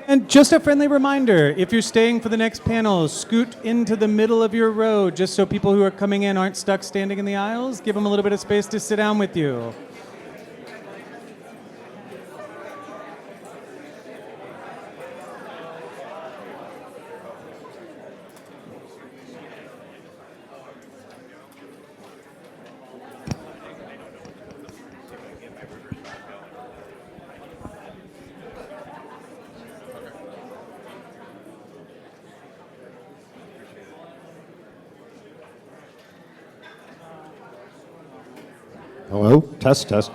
And just a friendly reminder, if you're staying for the next panel, scoot into the middle of your row just so people who are coming in aren't stuck standing in the aisles. Give them a little bit of space to sit down with you. Hello, test, test.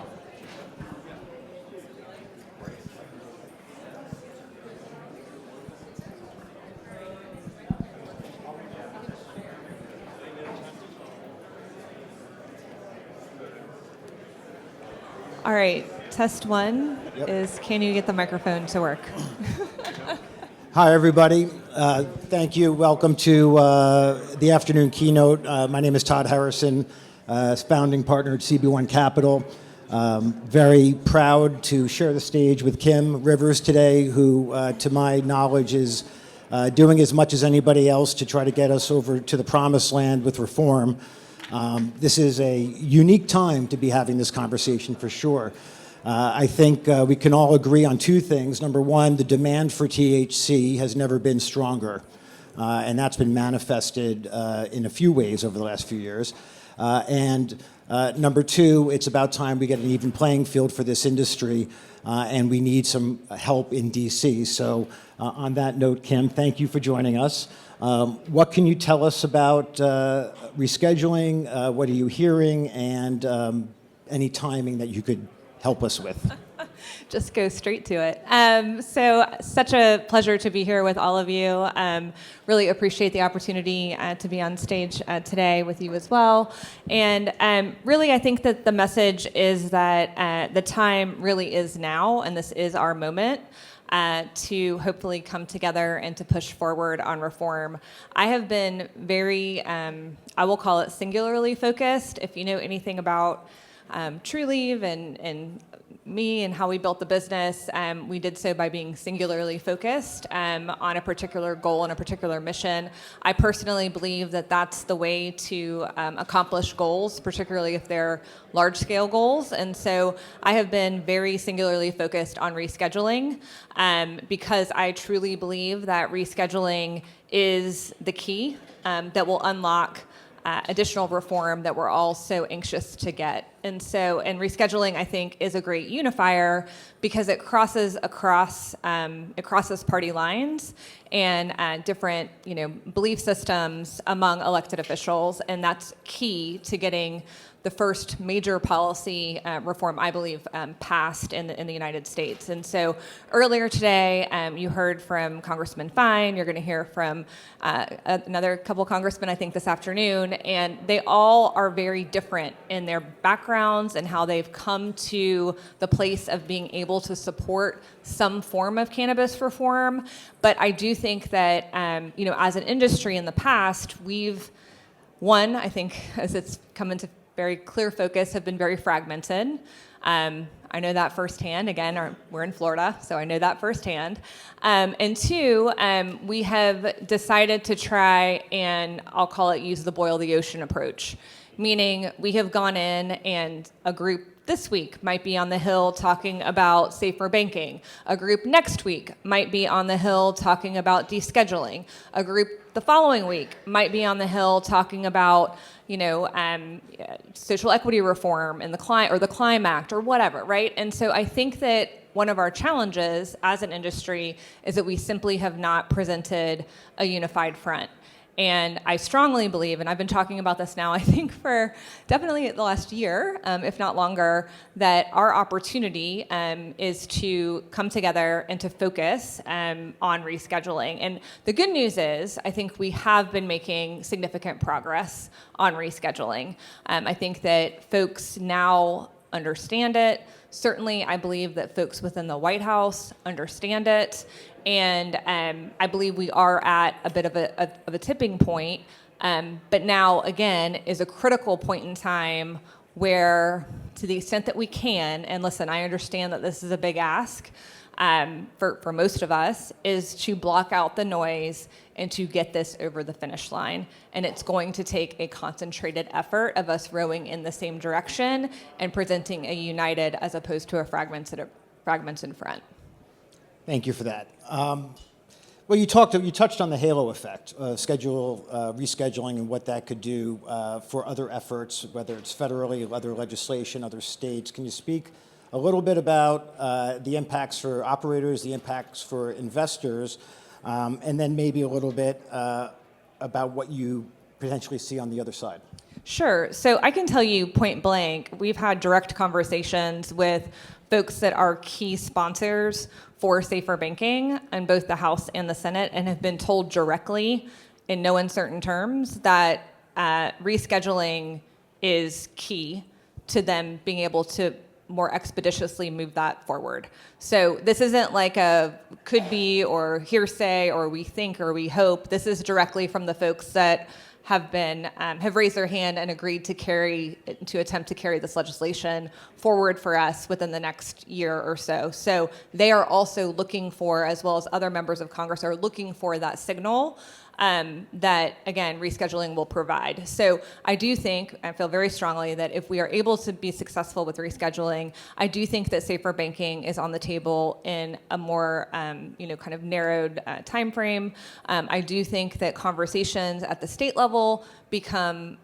All right, test one is, can you get the microphone to work? Hi, everybody. Thank you. Welcome to the afternoon keynote. My name is Todd Harrison, founding partner at CB1 Capital. Very proud to share the stage with Kim Rivers today, who, to my knowledge, is doing as much as anybody else to try to get us over to the promised land with reform. This is a unique time to be having this conversation for sure. I think we can all agree on two things. Number one, the demand for THC has never been stronger, and that's been manifested in a few ways over the last few years. And number two, it's about time we get an even playing field for this industry, and we need some help in DC. So on that note, Kim, thank you for joining us. What can you tell us about rescheduling? What are you hearing? And any timing that you could help us with? Just go straight to it. So such a pleasure to be here with all of you. Really appreciate the opportunity to be on stage today with you as well. And really, I think that the message is that the time really is now, and this is our moment to hopefully come together and to push forward on reform. I have been very, I will call it singularly focused. If you know anything about Trulieve and me and how we built the business, we did so by being singularly focused on a particular goal and a particular mission. I personally believe that that's the way to accomplish goals, particularly if they're large-scale goals. And so I have been very singularly focused on rescheduling because I truly believe that rescheduling is the key that will unlock additional reform that we're all so anxious to get. And so, and rescheduling, I think, is a great unifier because it crosses party lines and different, belief systems among elected officials, and that's key to getting the first major policy reform, I believe, passed in the United States. And so earlier today, you heard from Congressman Fine. You're going to hear from another couple congressmen, I think, this afternoon. And they all are very different in their backgrounds and how they've come to the place of being able to support some form of cannabis reform. But I do think that, as an industry in the past, I think, as it's come into very clear focus, have been very fragmented. I know that firsthand. Again, we're in Florida, so I know that firsthand. And two, we have decided to try and, I'll call it, use the boil the ocean approach. Meaning we have gone in and a group this week might be on the Hill talking about safer banking. A group next week might be on the Hill talking about descheduling. A group the following week might be on the Hill talking about, social equity reform and the Climb Act or whatever, right? And so I think that one of our challenges as an industry is that we simply have not presented a unified front. And I strongly believe, and I've been talking about this now, I think for definitely the last year, if not longer, that our opportunity is to come together and to focus on rescheduling. And the good news is, I think we have been making significant progress on rescheduling. I think that folks now understand it. Certainly, I believe that folks within the White House understand it. And I believe we are at a bit of a tipping point. But now, again, is a critical point in time where, to the extent that we can, and listen, I understand that this is a big ask for most of us, is to block out the noise and to get this over the finish line. And it's going to take a concentrated effort of us rowing in the same direction and presenting a united as opposed to a fragmented front. Thank you for that. Well, you touched on the halo effect, rescheduling, and what that could do for other efforts, whether it's federally, other legislation, other states. Can you speak a little bit about the impacts for operators, the impacts for investors, and then maybe a little bit about what you potentially see on the other side? Sure. So I can tell you point blank, we've had direct conversations with folks that are key sponsors for safer banking in both the House and the Senate, and have been told directly in no uncertain terms that rescheduling is key to them being able to more expeditiously move that forward. So this isn't like a could be or hearsay or we think or we hope. This is directly from the folks that have raised their hand and agreed to attempt to carry this legislation forward for us within the next year or so. So they are also looking for, as well as other members of Congress are looking for that signal that, again, rescheduling will provide. So I feel very strongly that if we are able to be successful with rescheduling, I do think that safer banking is on the table in a more, kind of narrowed time frame. I do think that conversations at the state level become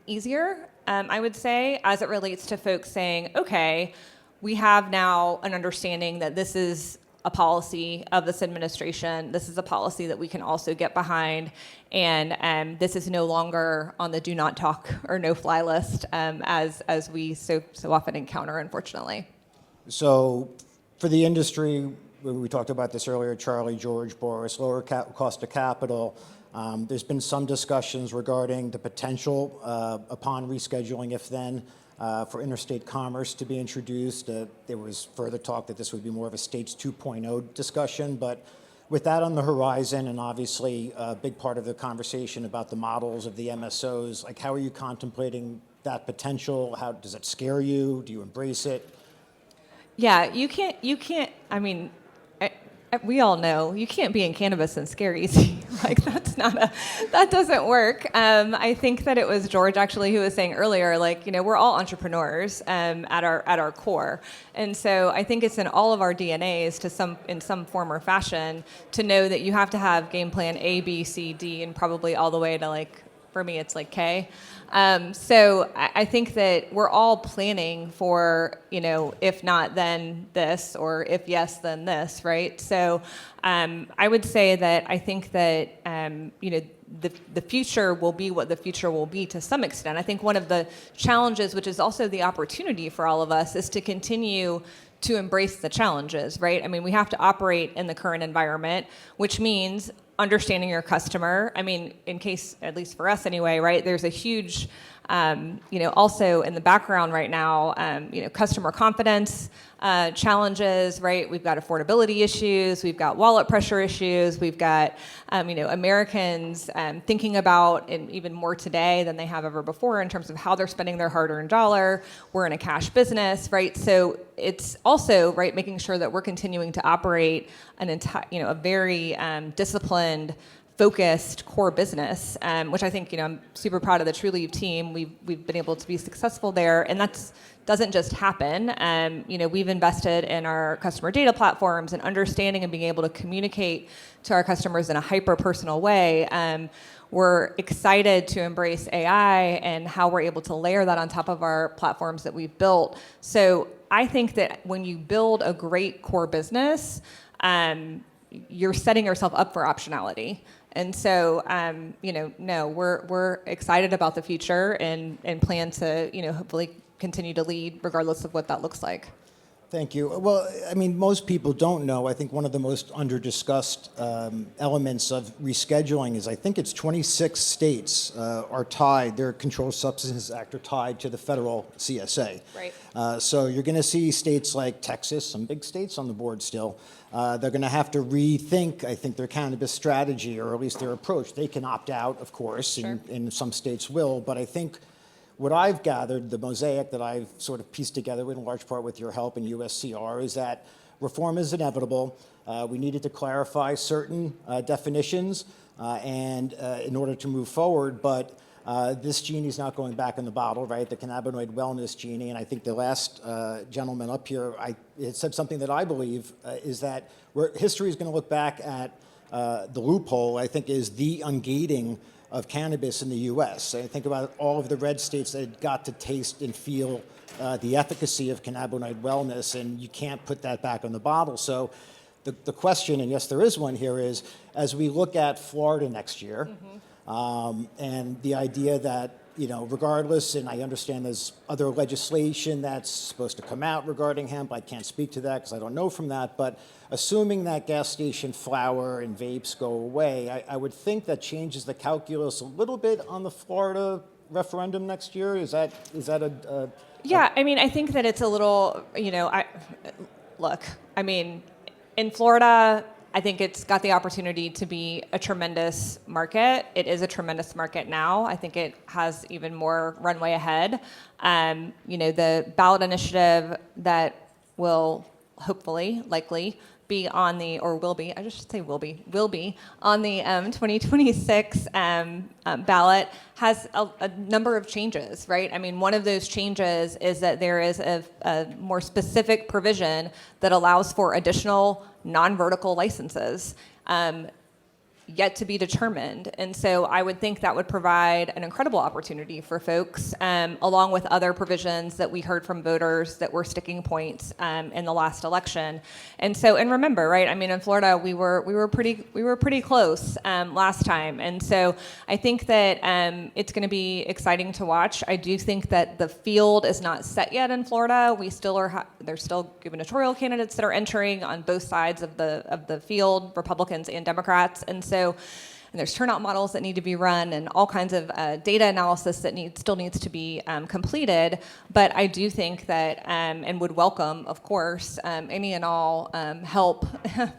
easier, I would say, as it relates to folks saying, okay, we have now an understanding that this is a policy of this administration. This is a policy that we can also get behind, and this is no longer on the do not talk or no fly list as we so often encounter, unfortunately. So, for the industry, we talked about this earlier, Charlie, George, Boris, lower cost of capital. There's been some discussions regarding the potential upon rescheduling, if then, for interstate commerce to be introduced. There was further talk that this would be more of a States 2.0 discussion, but with that on the horizon, and obviously a big part of the conversation about the models of the MSOs, like how are you contemplating that potential? How does it scare you? Do you embrace it? Yeah, you can't, we all know you can't be in cannabis and scare easy. Like that doesn't work. I think that it was George actually who was saying earlier, we're all entrepreneurs at our core. And so I think it's in all of our DNAs in some form or fashion to know that you have to have game plan A, B, C, D, and probably all the way to for me, it's K. So I think that we're all planning for, if not, then this, or if yes, then this, right? So I would say that I think that, the future will be what the future will be to some extent. I think one of the challenges, which is also the opportunity for all of us, is to continue to embrace the challenges, right? I mean, we have to operate in the current environment, which means understanding your customer. I mean, in case, at least for us anyway, right, there's a huge, also in the background right now, customer confidence challenges, right? We've got affordability issues, we've got wallet pressure issues, we've got, Americans thinking about, and even more today than they have ever before in terms of how they're spending their hard-earned dollar. We're in a cash business, right? So it's also, right, making sure that we're continuing to operate a very disciplined, focused core business, which I think, I'm super proud of the Trulieve team. We've been able to be successful there, and that's doesn't just happen. We've invested in our customer data platforms and understanding and being able to communicate to our customers in a hyper-personal way. We're excited to embrace AI and how we're able to layer that on top of our platforms that we've built. So I think that when you build a great core business, you're setting yourself up for optionality. And so, we're excited about the future and plan to, hopefully continue to lead regardless of what that looks like. Thank you. Well, I mean, most people don't know. I think one of the most under-discussed elements of rescheduling is I think it's 26 states are tied. Their Controlled Substances Act are tied to the federal CSA. Right. So you're going to see states like Texas, some big states on the board still, they're going to have to rethink, I think, their cannabis strategy, or at least their approach. They can opt out, of course, Sure. and some states will, but I think what I've gathered, the mosaic that I've sort of pieced together in large part with your help in USCR, is that reform is inevitable. We needed to clarify certain definitions and in order to move forward, but this genie's not going back in the bottle, right? The cannabinoid wellness genie, and I think the last gentleman up here it said something that I believe is that history is going to look back at the loophole, I think, is the ungating of cannabis in the U.S. I think about all of the red states that got to taste and feel the efficacy of cannabinoid wellness, and you can't put that back in the bottle. So the question, and yes, there is one here, is as we look at Florida next year, and the idea that, regardless, and I understand there's other legislation that's supposed to come out regarding hemp. I can't speak to that because I don't know from that. But assuming that gas station flower and vapes go away, I would think that changes the calculus a little bit on the Florida referendum next year. Is that a Yeah, I mean, I think that it's a little, in Florida, I think it's got the opportunity to be a tremendous market. It is a tremendous market now. I think it has even more runway ahead. The ballot initiative that will hopefully, likely, be on the, or will be, I just should say will be on the 2026 ballot has a number of changes, right? I mean, one of those changes is that there is a more specific provision that allows for additional non-vertical licenses. Yet to be determined. And so I would think that would provide an incredible opportunity for folks, along with other provisions that we heard from voters that were sticking points in the last election. And remember, right? I mean, in Florida, we were pretty close last time. And so I think that it's going to be exciting to watch. I do think that the field is not set yet in Florida. We still are. There's still gubernatorial candidates that are entering on both sides of the field, Republicans and Democrats. And there's turnout models that need to be run and all kinds of data analysis that still needs to be completed. But I do think that, and would welcome, of course, any and all help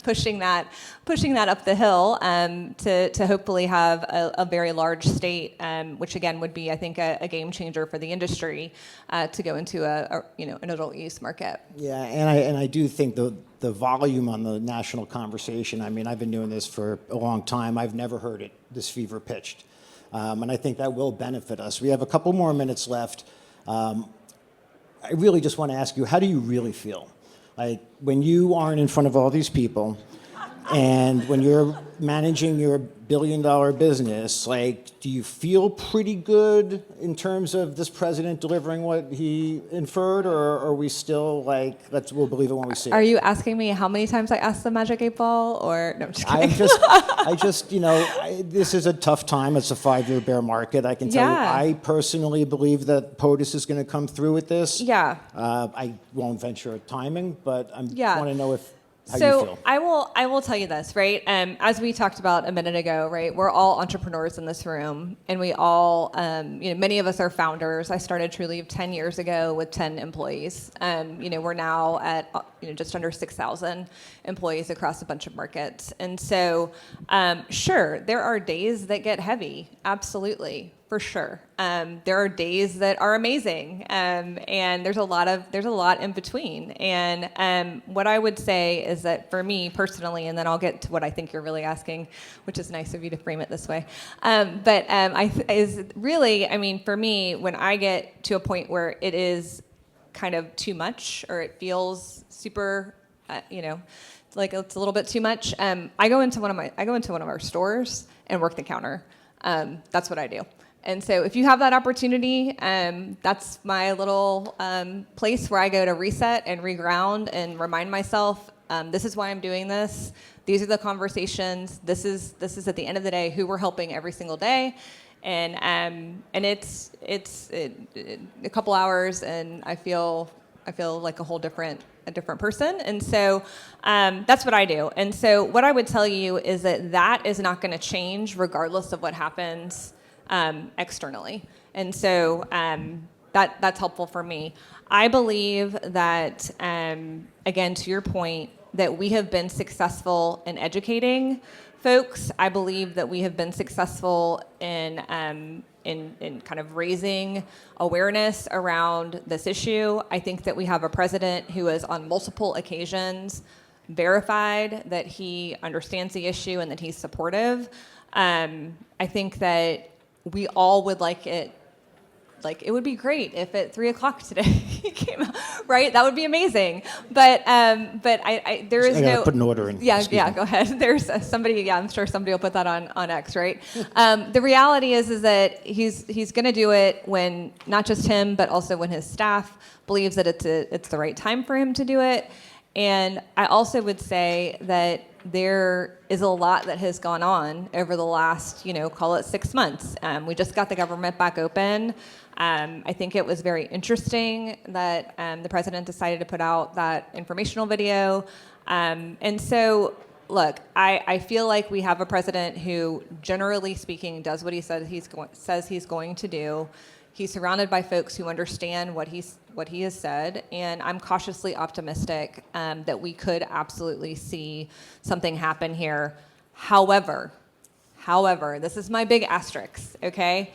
pushing that up the hill to hopefully have a very large state, which again would be, I think, a game changer for the industry to go into an adult use market. Yeah, and I do think the volume on the national conversation, I mean, I've been doing this for a long time. I've never heard it this fever pitched. And I think that will benefit us. We have a couple more minutes left. I really just want to ask you, how do you really feel? Like, when you aren't in front of all these people and when you're managing your billion-dollar business, like, do you feel pretty good in terms of this president delivering what he inferred, or are we still like, we'll believe it when we see it? Are you asking me how many times I asked the magic 8-ball, or no? I'm just kidding. This is a tough time. It's a 5-year bear market. I can tell you, I personally believe that POTUS is going to come through with this. Yeah. I won't venture a timing, but I want to know how you feel. I will tell you this, right? As we talked about a minute ago, right? We're all entrepreneurs in this room, and we all, many of us are founders. I started Trulieve 10 years ago with 10 employees. We're now at just under 6,000 employees across a bunch of markets. And so, sure, there are days that get heavy, absolutely. For sure. There are days that are amazing, and there's a lot in between. And what I would say is that for me personally, and then I'll get to what I think you're really asking, which is nice of you to frame it this way. For me, when I get to a point where it is kind of too much, or it feels super, like it's a little bit too much, I go into one of our stores and work the counter. That's what I do. And so if you have that opportunity, that's my little place where I go to reset and reground and remind myself, this is why I'm doing this. These are the conversations. This is at the end of the day who we're helping every single day. And it's a couple hours, and I feel like a different person. And so that's what I do. And so what I would tell you is that is not going to change regardless of what happens externally. And so that's helpful for me. I believe that, again, to your point, that we have been successful in educating folks. I believe that we have been successful in kind of raising awareness around this issue. I think that we have a president who has on multiple occasions verified that he understands the issue and that he's supportive. I think that we all would it would be great if at 3:00 today he came out, right? That would be amazing. But there is I gotta no put an order in. Yeah, Excuse me. go ahead. There's somebody. Yeah, I'm sure somebody will put that on X, right? The reality is that he's going to do it when not just him, but also when his staff believes that it's the right time for him to do it. And I also would say that there is a lot that has gone on over the last, call it 6 months. We just got the government back open. I think it was very interesting that the president decided to put out that informational video. And so, look, I feel like we have a president who, generally speaking, does what he says he's going to do. He's surrounded by folks who understand what he has said, and I'm cautiously optimistic that we could absolutely see something happen here. However, this is my big asterisk, okay?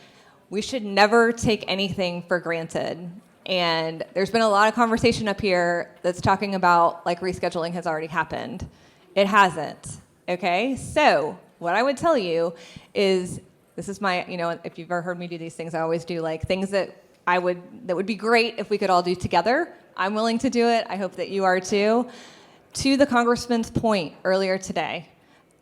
We should never take anything for granted. And there's been a lot of conversation up here that's talking about rescheduling has already happened. It hasn't, okay? So what I would tell you is, this is my, if you've ever heard me do these things, I always do things that would be great if we could all do together. I'm willing to do it. I hope that you are too. To the congressman's point earlier today,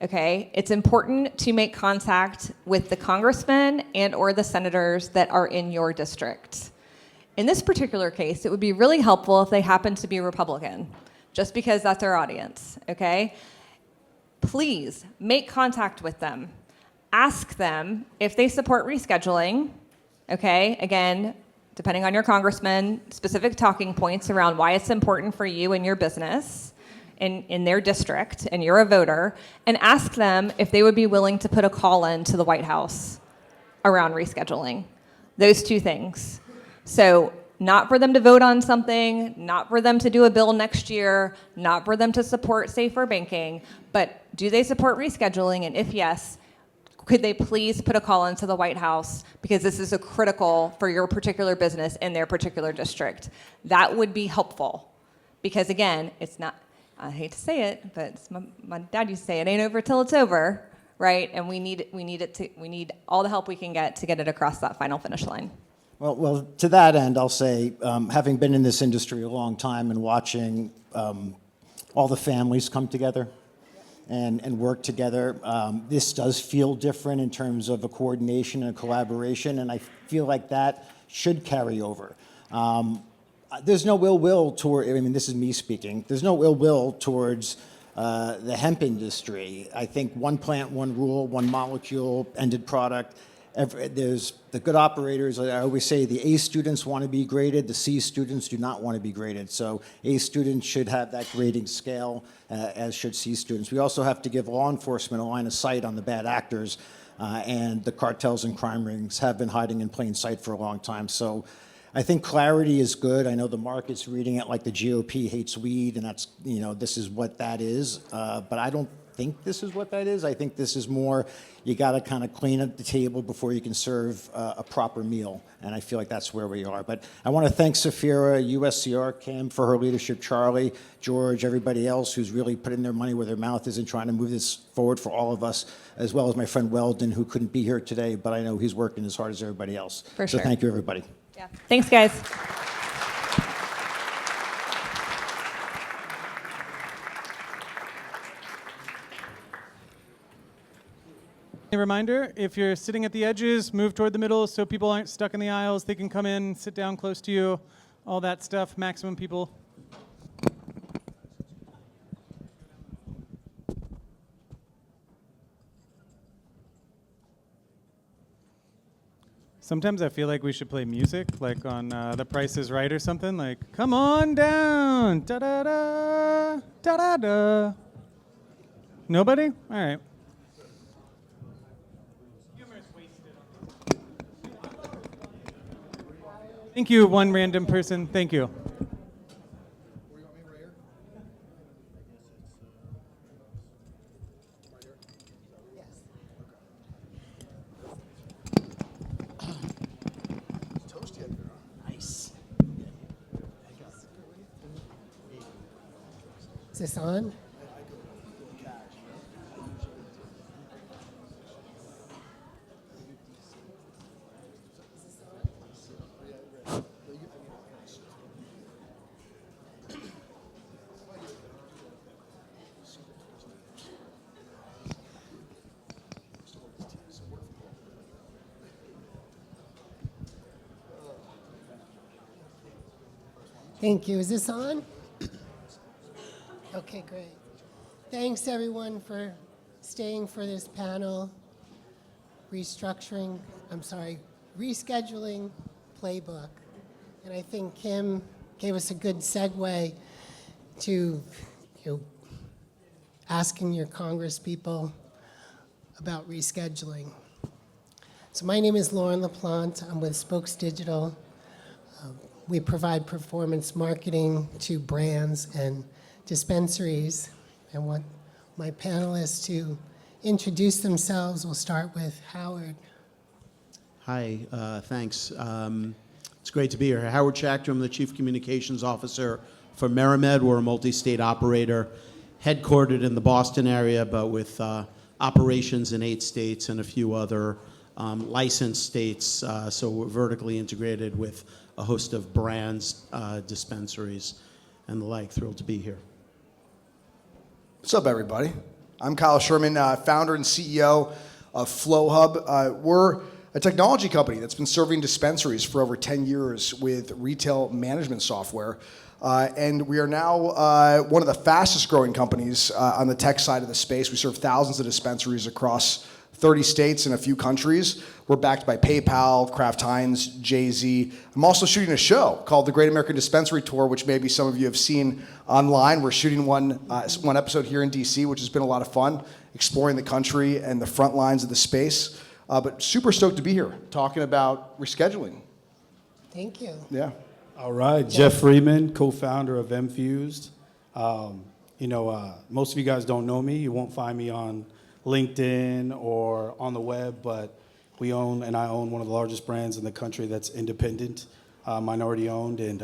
okay, it's important to make contact with the congressmen and or the senators that are in your district. In this particular case, it would be really helpful if they happen to be Republican, just because that's our audience, okay? Please make contact with them. Ask them if they support rescheduling, okay? Again, depending on your congressman, specific talking points around why it's important for you and your business in their district, and you're a voter, and ask them if they would be willing to put a call in to the White House around rescheduling. Those two things. So not for them to vote on something, not for them to do a bill next year, not for them to support safer banking, but do they support rescheduling? And if yes, could they please put a call into the White House, because this is critical for your particular business in their particular district. That would be helpful, because again, it's not, I hate to say it, but my dad used to say, it ain't over till it's over, right? And we need all the help we can get to get it across that final finish line. Well, to that end, I'll say, having been in this industry a long time and watching all the families come together and work together, this does feel different in terms of a coordination and a collaboration, and I feel like that should carry over. There's no ill will toward, this is me speaking, there's no ill will towards the hemp industry. I think one plant, one rule, one molecule, ended product. There's the good operators. I always say the A students want to be graded, the C students do not want to be graded. So A students should have that grading scale, as should C students. We also have to give law enforcement a line of sight on the bad actors, and the cartels and crime rings have been hiding in plain sight for a long time. So I think clarity is good. I know the market's reading it like the GOP hates weed, and that's, this is what that is. But I don't think this is what that is. I think this is more, you got to kind of clean up the table before you can serve a proper meal. And I feel like that's where we are. But I want to thank Safira, USCR, Kim for her leadership, Charlie, George, everybody else who's really putting their money where their mouth is and trying to move this forward for all of us, as well as my friend Weldon, who couldn't be here today, but I know he's working as hard as everybody else. For sure. So thank you, everybody. Yeah. Thanks, guys. A reminder, if you're sitting at the edges, move toward the middle so people aren't stuck in the aisles. They can come in, sit down close to you, all that stuff, maximum people. Sometimes I feel like we should play music, like on The Price is Right or something, like, come on down, da-da-da, da-da-da. Nobody? All right. Thank you, one random person. Thank you. this on? Thank you. Is this on? Okay, great. Thanks everyone for staying for this panel, rescheduling playbook. And I think Kim gave us a good segue to asking your Congress people about rescheduling. So my name is Lauren LaPlante. I'm with Spokes Digital. We provide performance marketing to brands and dispensaries. I want my panelists to introduce themselves. We'll start with Howard. Hi, thanks. It's great to be here. Howard Schachter, I'm the Chief Communications Officer for Meramed. We're a multi-state operator, headquartered in the Boston area, but with operations in 8 states and a few other licensed states. So we're vertically integrated with a host of brands, dispensaries, and the like. Thrilled to be here. What's up, everybody? I'm Kyle Sherman, founder and CEO of FlowHub. We're a technology company that's been serving dispensaries for over 10 years with retail management software. And we are now one of the fastest growing companies on the tech side of the space. We serve thousands of dispensaries across 30 states and a few countries. We're backed by PayPal, Kraft Heinz, Jay-Z. I'm also shooting a show called The Great American Dispensary Tour, which maybe some of you have seen online. We're shooting one episode here in DC, which has been a lot of fun, exploring the country and the front lines of the space. But super stoked to be here, talking about rescheduling. Thank you. Yeah. All right, Jeff Freeman, co-founder of Mfused. Most of you guys don't know me. You won't find me on LinkedIn or on the web, but I own one of the largest brands in the country that's independent, minority owned, and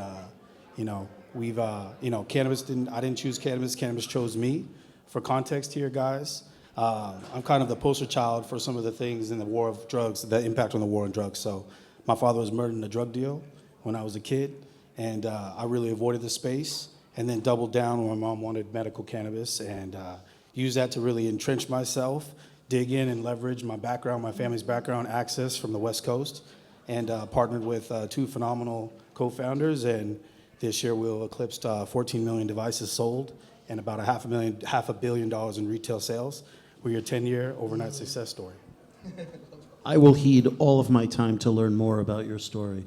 cannabis I didn't choose cannabis. Cannabis chose me. For context here, guys, I'm kind of the poster child for some of the things in the war of drugs, the impact on the war on drugs. So my father was murdered in a drug deal when I was a kid, and I really avoided the space, and then doubled down when my mom wanted medical cannabis, and used that to really entrench myself, dig in and leverage my background, my family's background, access from the West Coast, and partnered with 2 phenomenal co-founders, and this year we'll eclipse 14 million devices sold and about $500 million in retail sales. We're your 10-year overnight success story. I will heed all of my time to learn more about your story.